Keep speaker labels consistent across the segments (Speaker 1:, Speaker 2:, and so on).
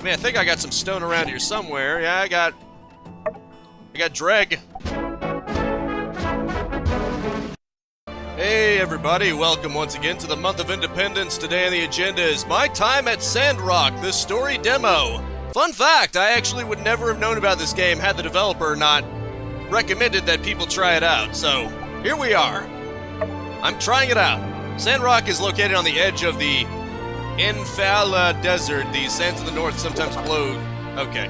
Speaker 1: I mean, I think I got some stone around here somewhere. Yeah, I got Dreg. Hey everybody, welcome once again to the month of Independence. Today on the agenda is my time at Sandrock, the story demo. Fun fact, I actually would never have known about this game had the developer not recommended that people try it out. So, here we are. I'm trying it out. Sandrock is located on the edge of the Infala Desert. The sands of the north sometimes blow. Okay.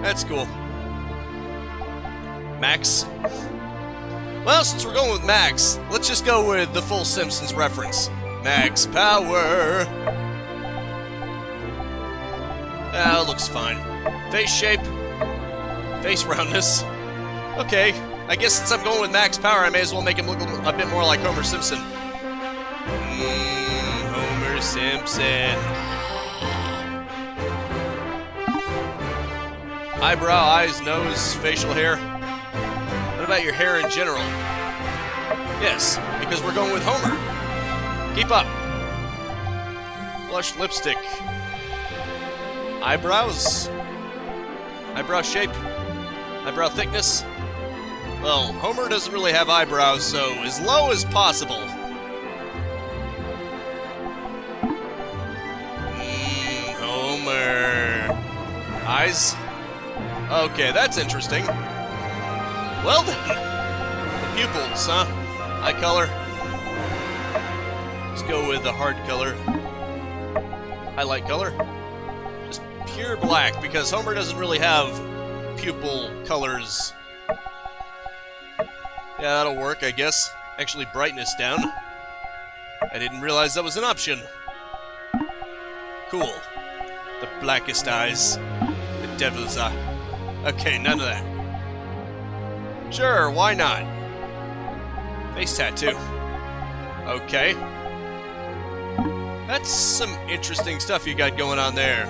Speaker 1: That's cool. Max. Well, since we're going with Max, let's just go with the full Simpsons reference. Max power. Ah, looks fine. Face shape. Face roundness. Okay, I guess since I'm going with Max power, I may as well make him look a bit more like Homer Simpson. Homer Simpson. Eyebrow, eyes, nose, facial hair. What about your hair in general? Yes, because we're going with Homer. Keep up. Blush lipstick. Eyebrows. Eyebrow shape. Eyebrow thickness. Well, Homer doesn't really have eyebrows, so as low as possible. Homer. Eyes? Okay, that's interesting. Well then, the pupils, huh? Eye color. Let's go with the hard color. Highlight color. Just pure black, because Homer doesn't really have pupil colors. Yeah, that'll work, I guess. Actually, brightness down. I didn't realize that was an option. Cool. The blackest eyes. The devil's eye. Okay, none of that. Sure, why not? Face tattoo. Okay. That's some interesting stuff you got going on there.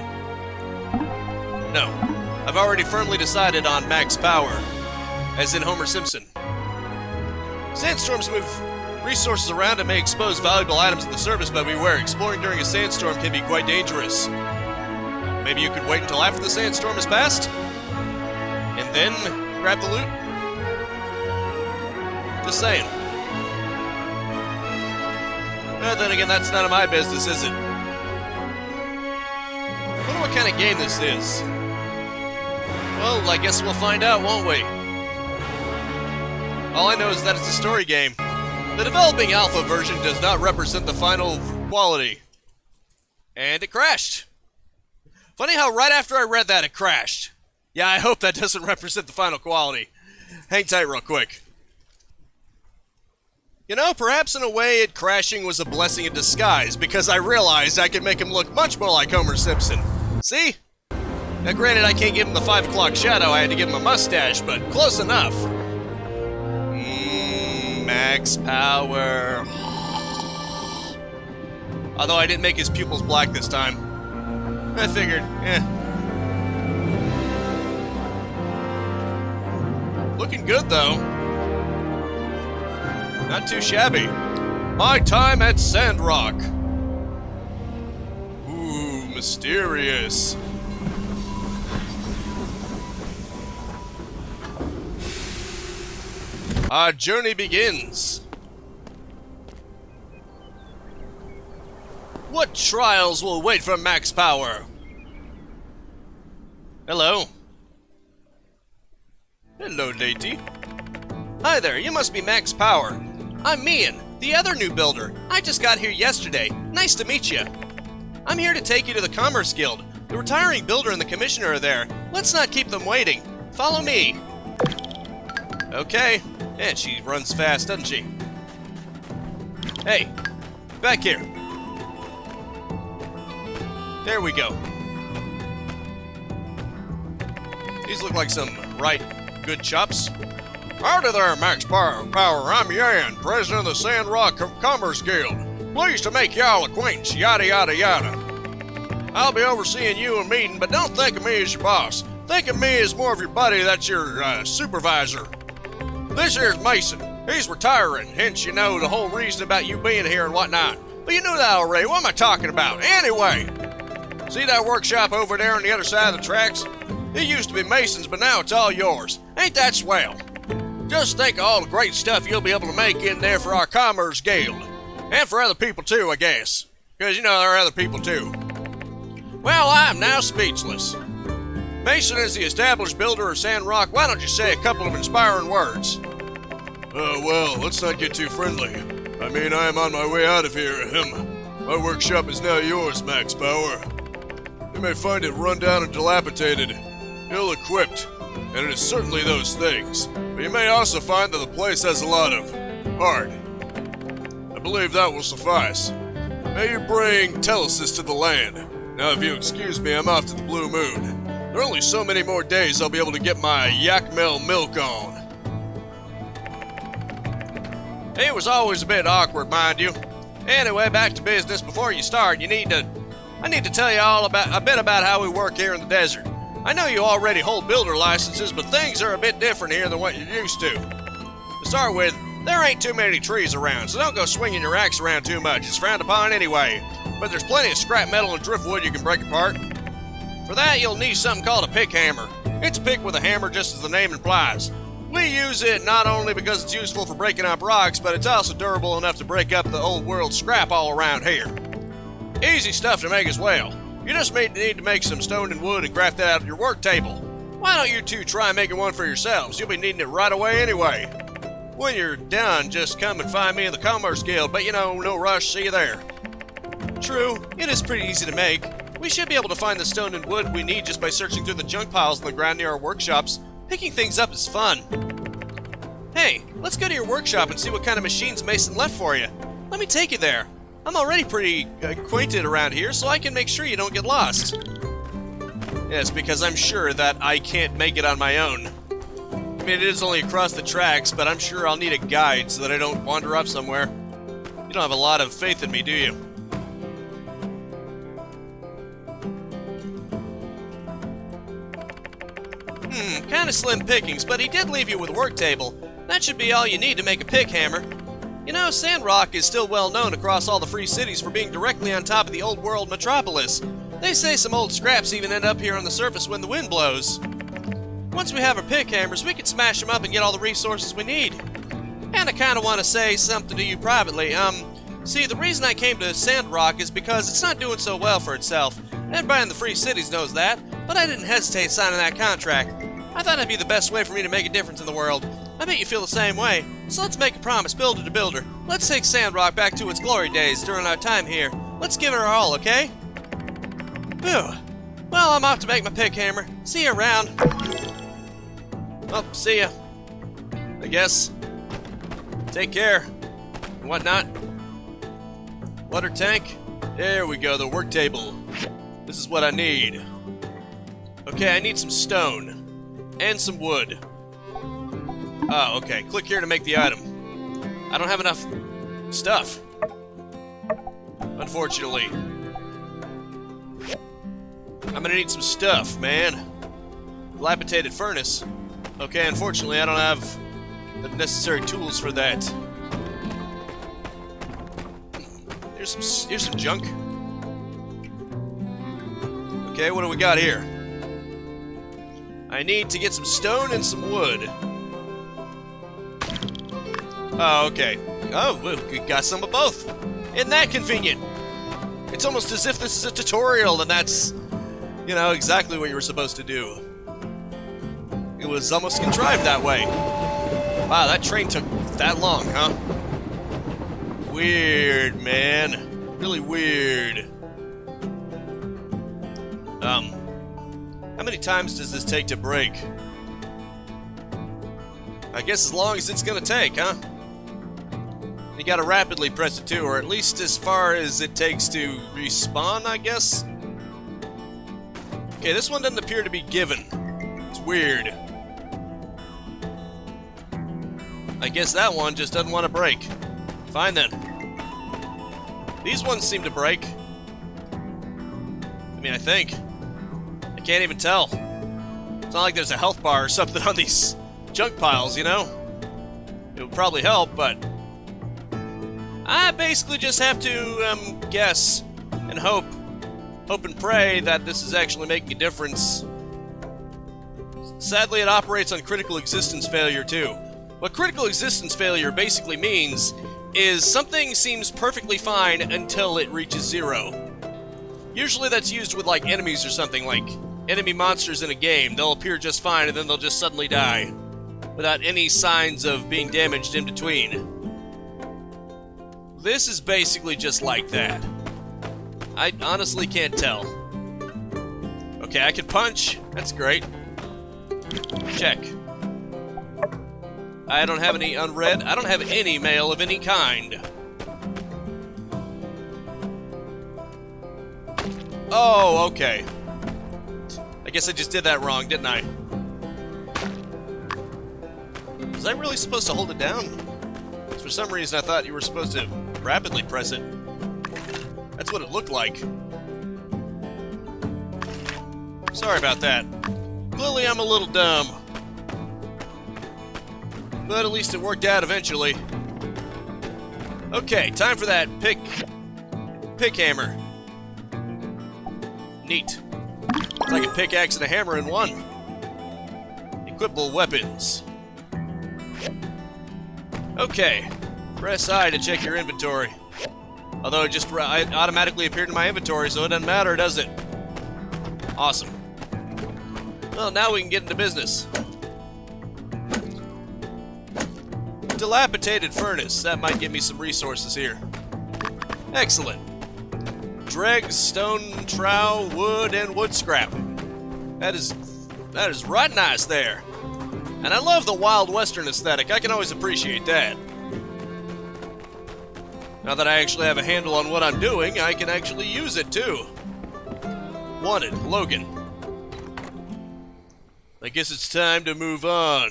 Speaker 1: No. I've already firmly decided on max power. As in Homer Simpson. Sandstorms move resources around and may expose valuable items in the surface, but beware, exploring during a sandstorm can be quite dangerous. Maybe you could wait until after the sandstorm has passed? And then grab the loot? Just saying. Then again, that's none of my business, is it? Wonder what kind of game this is. Well, I guess we'll find out, won't we? All I know is that it's a story game. The developing alpha version does not represent the final quality. And it crashed. Funny how right after I read that, it crashed. Yeah, I hope that doesn't represent the final quality. Hang tight real quick. You know, perhaps in a way, it crashing was a blessing in disguise, because I realized I could make him look much more like Homer Simpson. See? Now granted, I can't give him the 5 o'clock shadow, I had to give him a mustache, but close enough. Max power. Although I didn't make his pupils black this time. I figured, Looking good, though. Not too shabby. My time at Sandrock. Ooh, mysterious. Our journey begins. What trials will wait for max power? Hello. Hello, lady. Hi there, you must be Max Power. I'm Mian, the other new builder. I just got here yesterday. Nice to meet you. I'm here to take you to the Commerce Guild. The retiring builder and the commissioner are there. Let's not keep them waiting. Follow me. Okay. And she runs fast, doesn't she? Hey, back here. There we go. These look like some right good chops. Howdy there, Max Power. I'm Yan, president of the Sandrock Commerce Guild. Pleased to make y'all acquaintance, yada yada yada. I'll be overseeing you and meeting, but don't think of me as your boss. Think of me as more of your buddy that's your supervisor. This here's Mason. He's retiring, hence, you know, the whole reason about you being here and whatnot. But you knew that already. What am I talking about? Anyway, See that workshop over there on the other side of the tracks? It used to be Mason's, but now it's all yours. Ain't that swell? Just think of all the great stuff you'll be able to make in there for our Commerce Guild. And for other people too, I guess. Because, you know, there are other people too. Well, I am now speechless. Mason is the established builder of Sandrock. Why don't you say a couple of inspiring words? Well, let's not get too friendly. I mean, I am on my way out of here. My workshop is now yours, Max Bauer. You may find it run down and dilapidated, ill-equipped, and it is certainly those things. But you may also find that the place has a lot of heart. I believe that will suffice. May you bring Telesis to the land. Now, if you excuse me, I'm off to the Blue Moon. There are only so many more days I'll be able to get my Yakmel milk on. It was always a bit awkward, mind you. Anyway, back to business. Before you start, I need to tell you all a bit about how we work here in the desert. I know you already hold builder licenses, but things are a bit different here than what you're used to. To start with, there ain't too many trees around, so don't go swinging your axe around too much. It's frowned upon anyway. But there's plenty of scrap metal and driftwood you can break apart. For that, you'll need something called a pick hammer. It's a pick with a hammer, just as the name implies. We use it not only because it's useful for breaking up rocks, but it's also durable enough to break up the old world scrap all around here. Easy stuff to make as well. You just need to make some stone and wood and craft that out of your work table. Why don't you two try making one for yourselves? You'll be needing it right away anyway. When you're done, just come and find me in the Commerce Guild, but you know, no rush, see you there. True, it is pretty easy to make. We should be able to find the stone and wood we need just by searching through the junk piles on the ground near our workshops. Picking things up is fun. Hey, let's go to your workshop and see what kind of machines Mason left for you. Let me take you there. I'm already pretty acquainted around here, so I can make sure you don't get lost. Yes, because I'm sure that I can't make it on my own. I mean, it is only across the tracks, but I'm sure I'll need a guide so that I don't wander off somewhere. You don't have a lot of faith in me, do you? Kinda slim pickings, but he did leave you with a work table. That should be all you need to make a pick hammer. You know, Sandrock is still well known across all the free cities for being directly on top of the old world metropolis. They say some old scraps even end up here on the surface when the wind blows. Once we have our pick hammers, we can smash them up and get all the resources we need. And I kinda want to say something to you privately. See, the reason I came to Sandrock is because it's not doing so well for itself. Everybody in the free cities knows that, but I didn't hesitate signing that contract. I thought it'd be the best way for me to make a difference in the world. I bet you feel the same way. So let's make a promise, builder to builder. Let's take Sandrock back to its glory days during our time here. Let's give it our all, okay? Phew. Well, I'm off to make my pick hammer. See you around. Well, see ya. I guess. Take care. And whatnot. Water tank. There we go, the work table. This is what I need. Okay, I need some stone. And some wood. Oh, okay. Click here to make the item. I don't have enough stuff. Unfortunately. I'm gonna need some stuff, man. Dilapidated furnace. Okay, unfortunately, I don't have the necessary tools for that. Here's some junk. Okay, what do we got here? I need to get some stone and some wood. Oh, okay. Oh, we got some of both. Isn't that convenient? It's almost as if this is a tutorial and that's, you know, exactly what you were supposed to do. It was almost contrived that way. Wow, that train took that long, huh? Weird, man. Really weird. How many times does this take to break? I guess as long as it's gonna take, huh? You gotta rapidly press it too, or at least as far as it takes to respawn, I guess? Okay, this one doesn't appear to be given. It's weird. I guess that one just doesn't want to break. Fine then. These ones seem to break. I mean, I think. I can't even tell. It's not like there's a health bar or something on these junk piles, you know? It would probably help, but I basically just have to, guess and hope Hope and pray that this is actually making a difference. Sadly, it operates on critical existence failure too. What critical existence failure basically means is something seems perfectly fine until it reaches 0. Usually that's used with like enemies or something, like enemy monsters in a game. They'll appear just fine and then they'll just suddenly die without any signs of being damaged in between. This is basically just like that. I honestly can't tell. Okay, I can punch. That's great. Check. I don't have any unread. I don't have any mail of any kind. Oh, okay. I guess I just did that wrong, didn't I? Was I really supposed to hold it down? For some reason I thought you were supposed to rapidly press it. That's what it looked like. Sorry about that. Clearly I'm a little dumb. But at least it worked out eventually. Okay, time for that pick hammer. Neat. It's like a pickaxe and a hammer in one. Equipable weapons. Okay. Press I to check your inventory. Although it automatically appeared in my inventory, so it doesn't matter, does it? Awesome. Well, now we can get into business. Dilapidated furnace. That might give me some resources here. Excellent. Dregs, stone, trowel, wood, and wood scrap. That is right nice there. And I love the Wild Western aesthetic. I can always appreciate that. Now that I actually have a handle on what I'm doing, I can actually use it too. Wanted, Logan. I guess it's time to move on.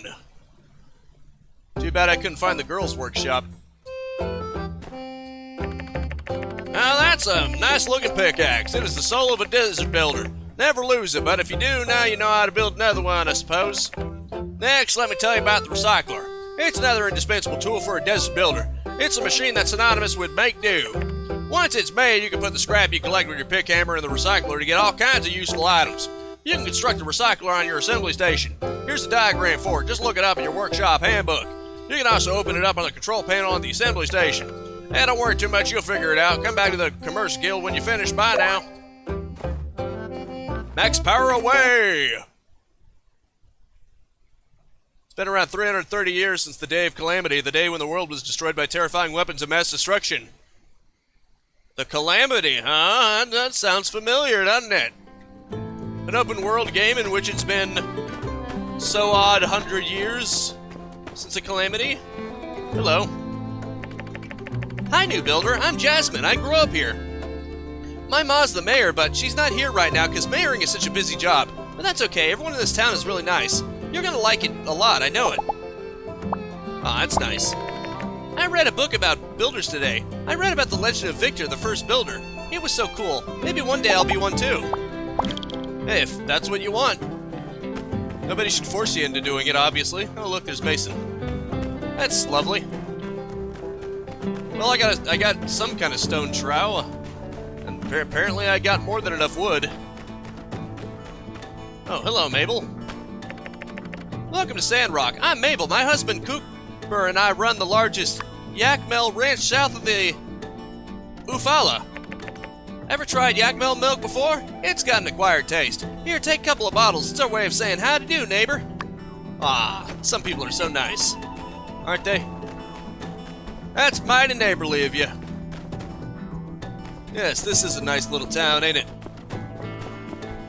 Speaker 1: Too bad I couldn't find the girls' workshop. Now that's a nice looking pickaxe. It is the soul of a desert builder. Never lose it, but if you do, now you know how to build another one, I suppose. Next, let me tell you about the recycler. It's another indispensable tool for a desert builder. It's a machine that's synonymous with make do. Once it's made, you can put the scrap you collect with your pick hammer in the recycler to get all kinds of useful items. You can construct a recycler on your assembly station. Here's the diagram for it. Just look it up in your workshop handbook. You can also open it up on the control panel on the assembly station. And don't worry too much, you'll figure it out. Come back to the commercial guild when you finish. Bye now. Max power away! It's been around 330 years since the day of calamity, the day when the world was destroyed by terrifying weapons of mass destruction. The calamity, huh? That sounds familiar, doesn't it? An open world game in which it's been so odd 100 years since a calamity. Hello. Hi, new builder. I'm Jasmine. I grew up here. My ma's the mayor, but she's not here right now because mayoring is such a busy job. But that's okay. Everyone in this town is really nice. You're gonna like it a lot, I know it. Aw, that's nice. I read a book about builders today. I read about the legend of Victor, the first builder. It was so cool. Maybe one day I'll be one too. Hey, if that's what you want. Nobody should force you into doing it, obviously. Oh, look, there's Mason. That's lovely. Well, I got some kind of stone trowel. And apparently I got more than enough wood. Oh, hello, Mabel. Welcome to Sandrock. I'm Mabel. My husband, Cooper, and I run the largest Yakmel ranch south of the Ufala. Ever tried Yakmel milk before? It's got an acquired taste. Here, take a couple of bottles. It's our way of saying how to do, neighbor. Ah, some people are so nice. Aren't they? That's mighty neighborly of you. Yes, this is a nice little town, ain't it?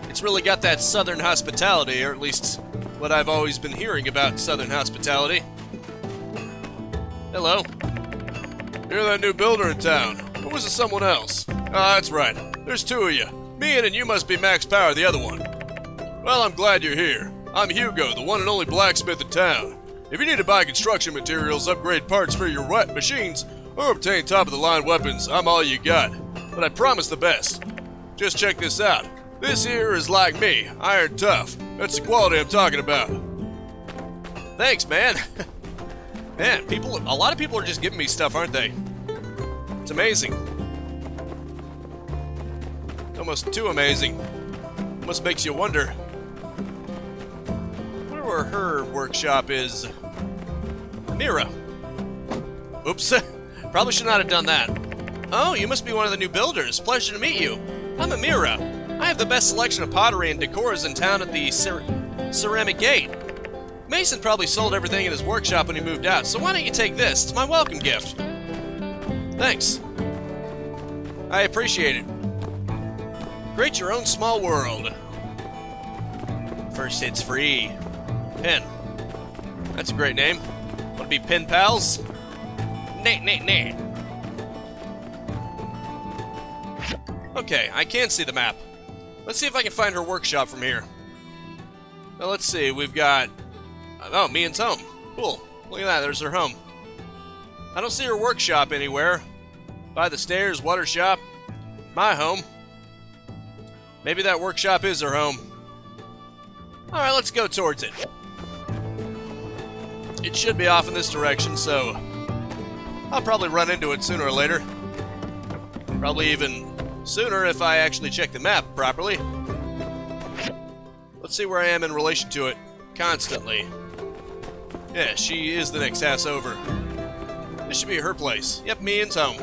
Speaker 1: It's really got that southern hospitality, or at least what I've always been hearing about southern hospitality. Hello. You're that new builder in town. Or was it someone else? Ah, that's right. There's two of you. Me and you must be Max Power, the other one. Well, I'm glad you're here. I'm Hugo, the one and only blacksmith in town. If you need to buy construction materials, upgrade parts for your machines, or obtain top-of-the-line weapons, I'm all you got. But I promise the best. Just check this out. This here is like me, iron tough. That's the quality I'm talking about. Thanks, man. Man, a lot of people are just giving me stuff, aren't they? It's amazing. Almost too amazing. Almost makes you wonder. I wonder where her workshop is. Mira. Oops. Probably should not have done that. Oh, you must be one of the new builders. Pleasure to meet you. I'm Amira. I have the best selection of pottery and decors in town at the ceramic gate. Mason probably sold everything in his workshop when he moved out, so why don't you take this? It's my welcome gift. Thanks. I appreciate it. Create your own small world. First hit's free. Pen. That's a great name. Want to be pen pals? Nah. Okay, I can see the map. Let's see if I can find her workshop from here. Now let's see, we've got... Oh, Mian's home. Cool. Look at that, there's her home. I don't see her workshop anywhere. By the stairs, water shop. My home. Maybe that workshop is her home. Alright, let's go towards it. It should be off in this direction, so... I'll probably run into it sooner or later. Probably even sooner if I actually check the map properly. Let's see where I am in relation to it constantly. Yeah, she is the next house over. This should be her place. Yep, Mian's home.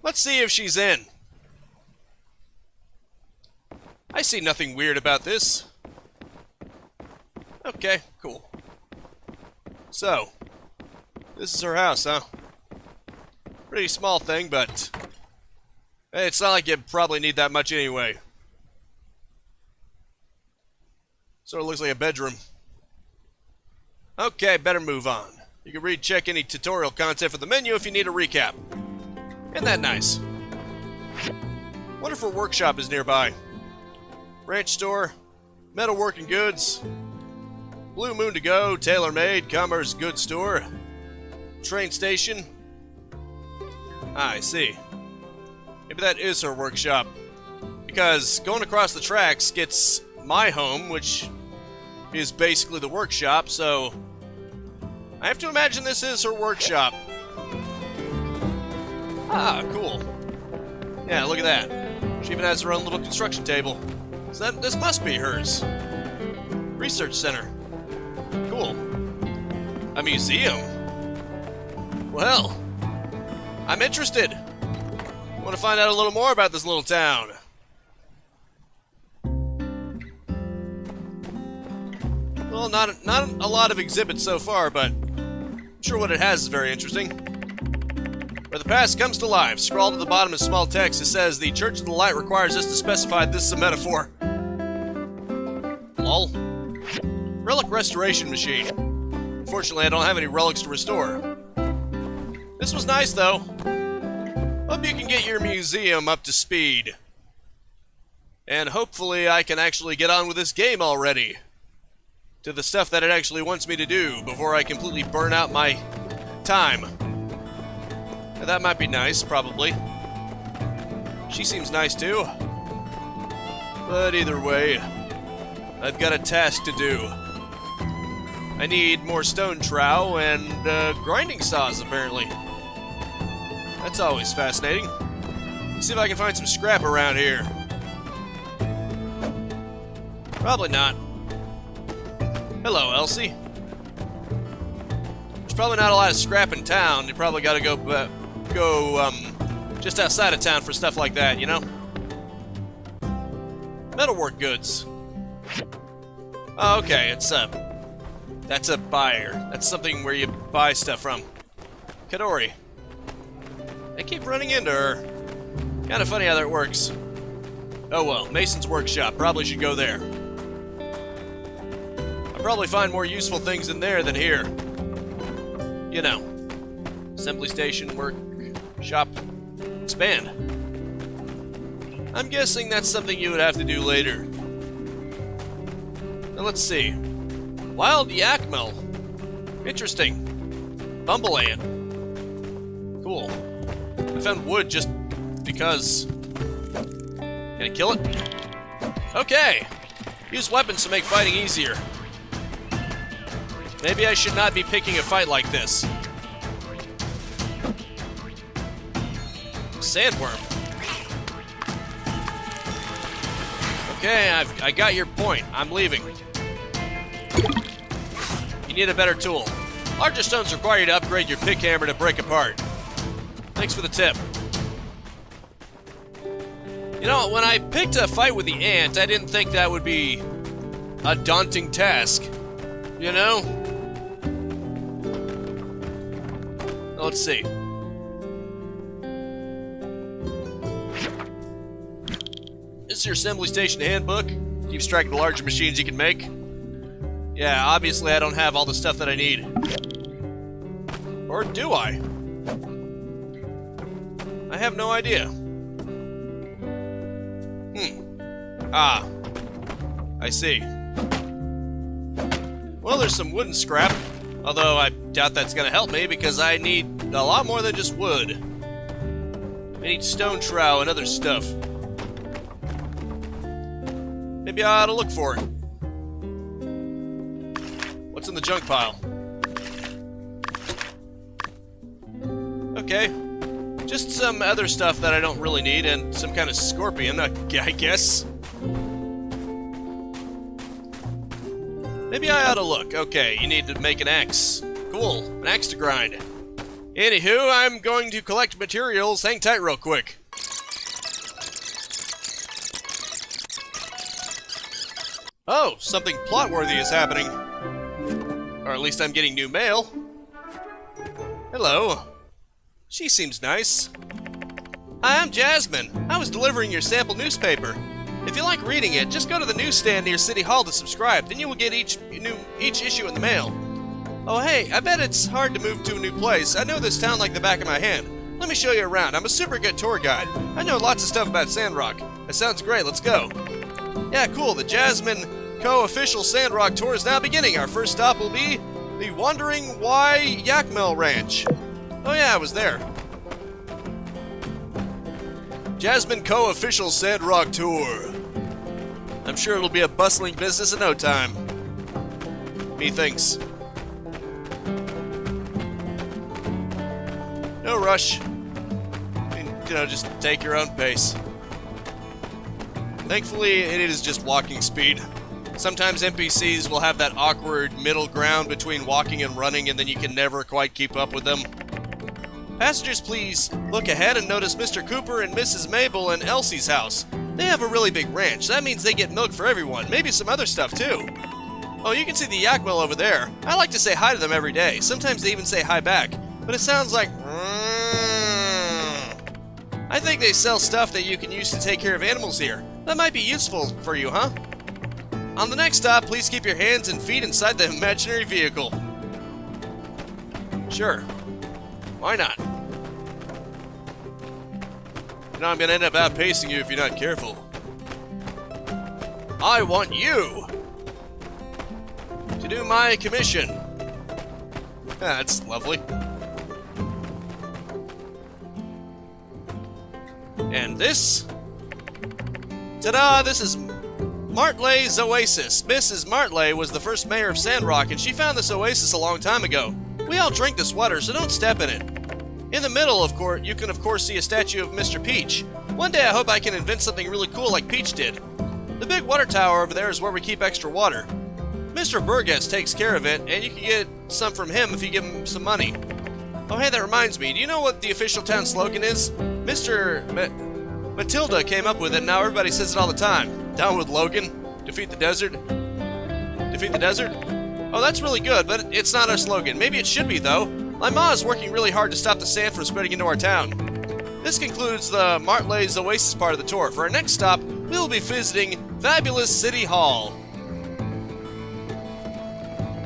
Speaker 1: Let's see if she's in. I see nothing weird about this. Okay, cool. So, this is her house, huh? Pretty small thing, but hey, it's not like you probably need that much anyway. Sort of looks like a bedroom. Okay, better move on. You can read, check any tutorial content for the menu if you need a recap. Isn't that nice? Wonder if her workshop is nearby. Ranch store, metalworking goods, Blue Moon to go, tailor-made, commerce goods store, train station. Ah, I see. Maybe that is her workshop. Because going across the tracks gets my home, which is basically the workshop, so I have to imagine this is her workshop. Ah, cool. Yeah, look at that. She even has her own little construction table. So this must be hers. Research center. Cool. A museum. Well, I'm interested. I want to find out a little more about this little town. Well, not a lot of exhibits so far, but I'm sure what it has is very interesting. Where the past comes to life. Scrawled at the bottom in small text, it says, "The Church of the Light requires us to specify this is a metaphor." Lol. Relic restoration machine. Unfortunately, I don't have any relics to restore. This was nice, though. Hope you can get your museum up to speed. And hopefully I can actually get on with this game already. To the stuff that it actually wants me to do before I completely burn out my time. Now, that might be nice, probably. She seems nice, too. But either way, I've got a task to do. I need more stone trowel and grinding saws, apparently. That's always fascinating. Let's see if I can find some scrap around here. Probably not. Hello, Elsie. There's probably not a lot of scrap in town. You probably gotta go just outside of town for stuff like that, you know? Metalwork goods. Oh, okay, that's a buyer. That's something where you buy stuff from. Kadori. I keep running into her. Kinda funny how that works. Oh well, Mason's workshop. Probably should go there. I'll probably find more useful things in there than here. You know. Assembly station, workshop, expand. I'm guessing that's something you would have to do later. Now let's see. Wild yak mill. Interesting. Bumble ant. Cool. I found wood just because. Can I kill it? Okay. Use weapons to make fighting easier. Maybe I should not be picking a fight like this. Sandworm. Okay, I got your point. I'm leaving. You need a better tool. Larger stones require you to upgrade your pick hammer to break apart. Thanks for the tip. You know, when I picked a fight with the ant, I didn't think that would be a daunting task. You know? Let's see. This is your assembly station handbook. Keeps track of the larger machines you can make. Yeah, obviously I don't have all the stuff that I need. Or do I? I have no idea. Ah. I see. Well, there's some wooden scrap. Although I doubt that's gonna help me because I need a lot more than just wood. I need stone trowel and other stuff. Maybe I ought to look for it. What's in the junk pile? Okay. Just some other stuff that I don't really need and some kind of scorpion, I guess. Maybe I ought to look. Okay, you need to make an axe. Cool, an axe to grind. Anywho, I'm going to collect materials. Hang tight real quick. Oh, something plot-worthy is happening. Or at least I'm getting new mail. Hello. She seems nice. Hi, I'm Jasmine. I was delivering your sample newspaper. If you like reading it, just go to the newsstand near City Hall to subscribe. Then you will get each issue in the mail. Oh hey, I bet it's hard to move to a new place. I know this town like the back of my hand. Let me show you around. I'm a super good tour guide. I know lots of stuff about Sandrock. That sounds great. Let's go. Yeah, cool. The Jasmine Co-official Sandrock tour is now beginning. Our first stop will be the Wandering Y Yakmel Ranch. Oh yeah, I was there. Jasmine Co-official Sandrock tour. I'm sure it'll be a bustling business in no time. Methinks. No rush. You know, just take your own pace. Thankfully, it is just walking speed. Sometimes NPCs will have that awkward middle ground between walking and running, and then you can never quite keep up with them. Passengers, please look ahead and notice Mr. Cooper and Mrs. Mabel and Elsie's house. They have a really big ranch. That means they get milk for everyone, maybe some other stuff too. Oh, you can see the yak mill over there. I like to say hi to them every day. Sometimes they even say hi back, but it sounds like I think they sell stuff that you can use to take care of animals here. That might be useful for you, huh? On the next stop, please keep your hands and feet inside the imaginary vehicle. Sure. Why not? You know, I'm gonna end up outpacing you if you're not careful. I want you to do my commission. That's lovely. And this? Ta-da! This is Martley's Oasis. Mrs. Martley was the first mayor of Sandrock, and she found this oasis a long time ago. We all drink this water, so don't step in it. In the middle, of course, you can of course see a statue of Mr. Peach. One day I hope I can invent something really cool like Peach did. The big water tower over there is where we keep extra water. Mr. Burgess takes care of it, and you can get some from him if you give him some money. Oh hey, that reminds me, do you know what the official town slogan is? Matilda came up with it, and now everybody says it all the time. Down with Logan. Defeat the desert. Defeat the desert? Oh, that's really good, but it's not our slogan. Maybe it should be, though. My ma is working really hard to stop the sand from spreading into our town. This concludes the Martley's Oasis part of the tour. For our next stop, we will be visiting Fabulous City Hall.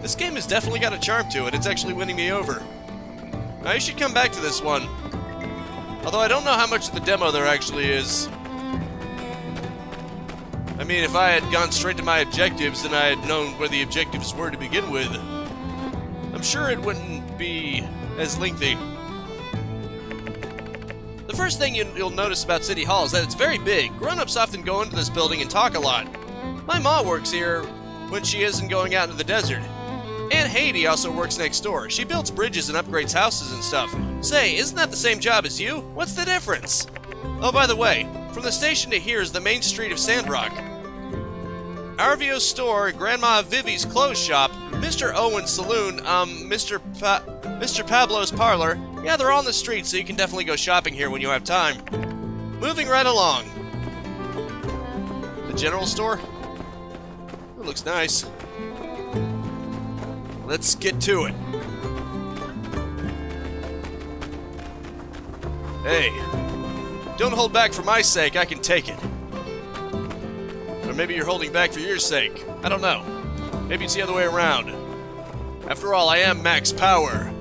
Speaker 1: This game has definitely got a charm to it. It's actually winning me over. Now, you should come back to this one. Although I don't know how much of the demo there actually is. I mean, if I had gone straight to my objectives, then I had known where the objectives were to begin with. I'm sure it wouldn't be as lengthy. The first thing you'll notice about City Hall is that it's very big. Grown-ups often go into this building and talk a lot. My ma works here when she isn't going out into the desert. Aunt Haiti also works next door. She builds bridges and upgrades houses and stuff. Say, isn't that the same job as you? What's the difference? Oh, by the way, from the station to here is the main street of Sandrock. Arvio's store, Grandma Vivi's clothes shop, Mr. Owen's saloon, Mr. Pablo's parlor. Yeah, they're all on the street, so you can definitely go shopping here when you have time. Moving right along. The general store? It looks nice. Let's get to it. Hey, don't hold back for my sake, I can take it. Or maybe you're holding back for your sake. I don't know. Maybe it's the other way around. After all, I am max power.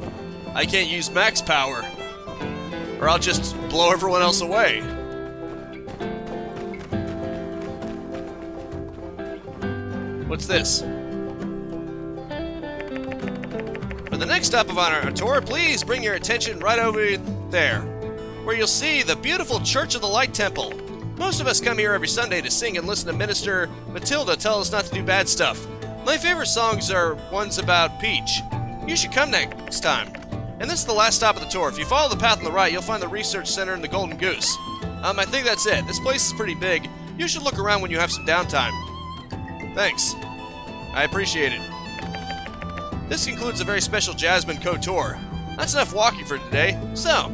Speaker 1: I can't use max power, or I'll just blow everyone else away. What's this? For the next stop of our tour, please bring your attention right over there, where you'll see the beautiful Church of the Light Temple. Most of us come here every Sunday to sing and listen to Minister Matilda tell us not to do bad stuff. My favorite songs are ones about Peach. You should come next time. And this is the last stop of the tour. If you follow the path on the right, you'll find the Research Center and the Golden Goose. I think that's it. This place is pretty big. You should look around when you have some downtime. Thanks. I appreciate it. This concludes a very special Jasmine Cove tour. That's enough walking for today. So,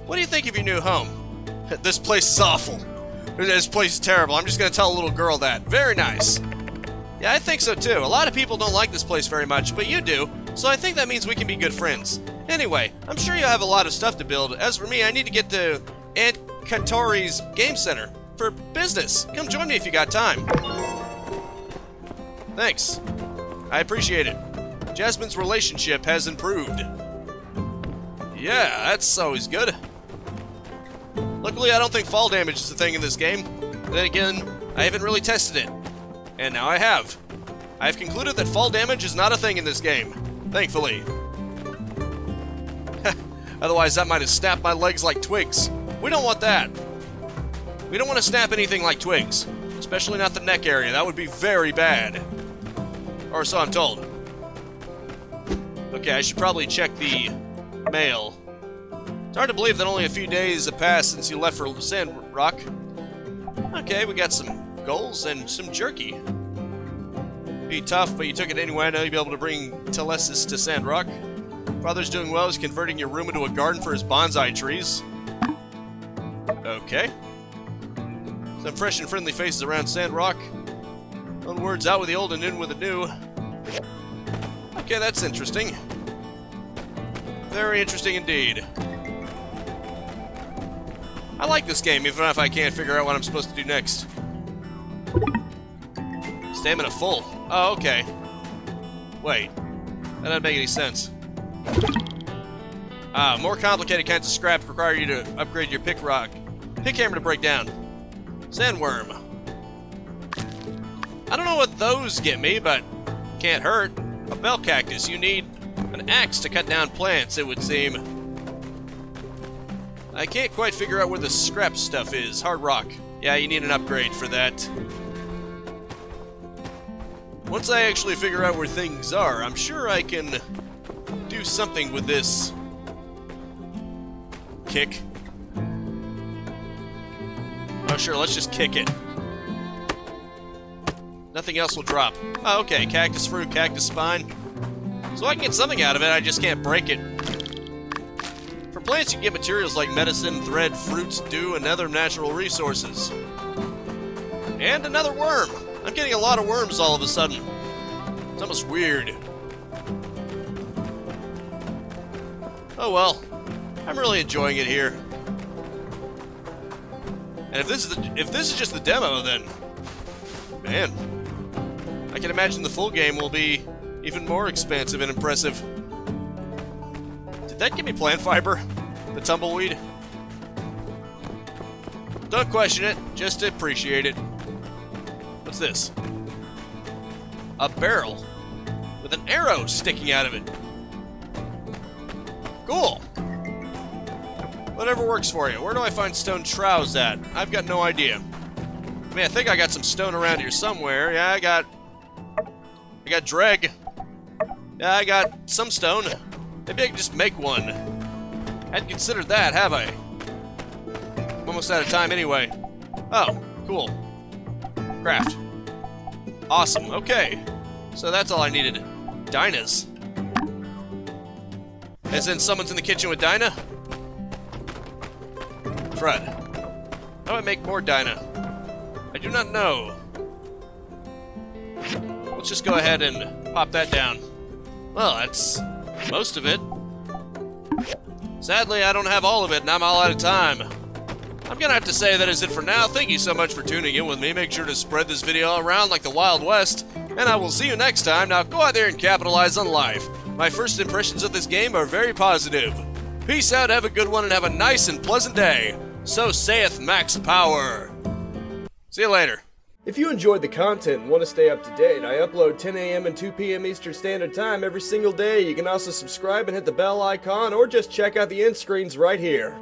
Speaker 1: what do you think of your new home? This place is awful. This place is terrible. I'm just going to tell a little girl that. Very nice. Yeah, I think so too. A lot of people don't like this place very much, but you do, so I think that means we can be good friends. Anyway, I'm sure you have a lot of stuff to build. As for me, I need to get to Aunt Katori's game center for business. Come join me if you got time. Thanks. I appreciate it. Jasmine's relationship has improved. Yeah, that's always good. Luckily, I don't think fall damage is a thing in this game. Then again, I haven't really tested it. And now I have. I have concluded that fall damage is not a thing in this game. Thankfully. Otherwise, that might have snapped my legs like twigs. We don't want that. We don't want to snap anything like twigs. Especially not the neck area. That would be very bad. Or so I'm told. Okay, I should probably check the mail. It's hard to believe that only a few days have passed since you left for Sandrock. Okay, we got some goals and some jerky. Be tough, but you took it anyway. I know you'll be able to bring Telesis to Sandrock. Father's doing well. He's converting your room into a garden for his bonsai trees. Okay. Some fresh and friendly faces around Sandrock. One word's out with the old and in with the new. Okay, that's interesting. Very interesting indeed. I like this game, even if I can't figure out what I'm supposed to do next. Stamina full. Oh, okay. Wait. That doesn't make any sense. More complicated kinds of scrap require you to upgrade your pick hammer to break down. Sandworm. I don't know what those get me, but can't hurt. A bell cactus. You need an axe to cut down plants, it would seem. I can't quite figure out where the scrap stuff is. Hard rock. Yeah, you need an upgrade for that. Once I actually figure out where things are, I'm sure I can do something with this kick. Oh, sure, let's just kick it. Nothing else will drop. Oh, okay, cactus fruit, cactus spine. So I can get something out of it, I just can't break it. For plants, you can get materials like medicine, thread, fruits, dew, and other natural resources. And another worm. I'm getting a lot of worms all of a sudden. It's almost weird. Oh well. I'm really enjoying it here. And if this is just the demo, then man, I can imagine the full game will be even more expansive and impressive. Did that give me plant fiber? The tumbleweed? Don't question it, just appreciate it. What's this? A barrel with an arrow sticking out of it. Cool. Whatever works for you. Where do I find stone trowels at? I've got no idea. I mean, I think I got some stone around here somewhere. Yeah, I got dreg. Yeah, I got some stone. Maybe I can just make one. Hadn't considered that, have I? I'm almost out of time anyway. Oh, cool. Craft. Awesome, okay. So that's all I needed. Dinah's. As in someone's in the kitchen with Dinah? Crud. How do I make more Dinah? I do not know. Let's just go ahead and pop that down. Well, that's most of it. Sadly, I don't have all of it, and I'm all out of time. I'm gonna have to say that is it for now. Thank you so much for tuning in with me. Make sure to spread this video around like the Wild West, and I will see you next time. Now go out there and capitalize on life. My first impressions of this game are very positive. Peace out, have a good one, and have a nice and pleasant day. So saith Max Power. See you later. If you enjoyed the content and want to stay up to date, I upload 10 a.m. and 2 p.m. Eastern Standard Time every single day. You can also subscribe and hit the bell icon, or just check out the end screens right here.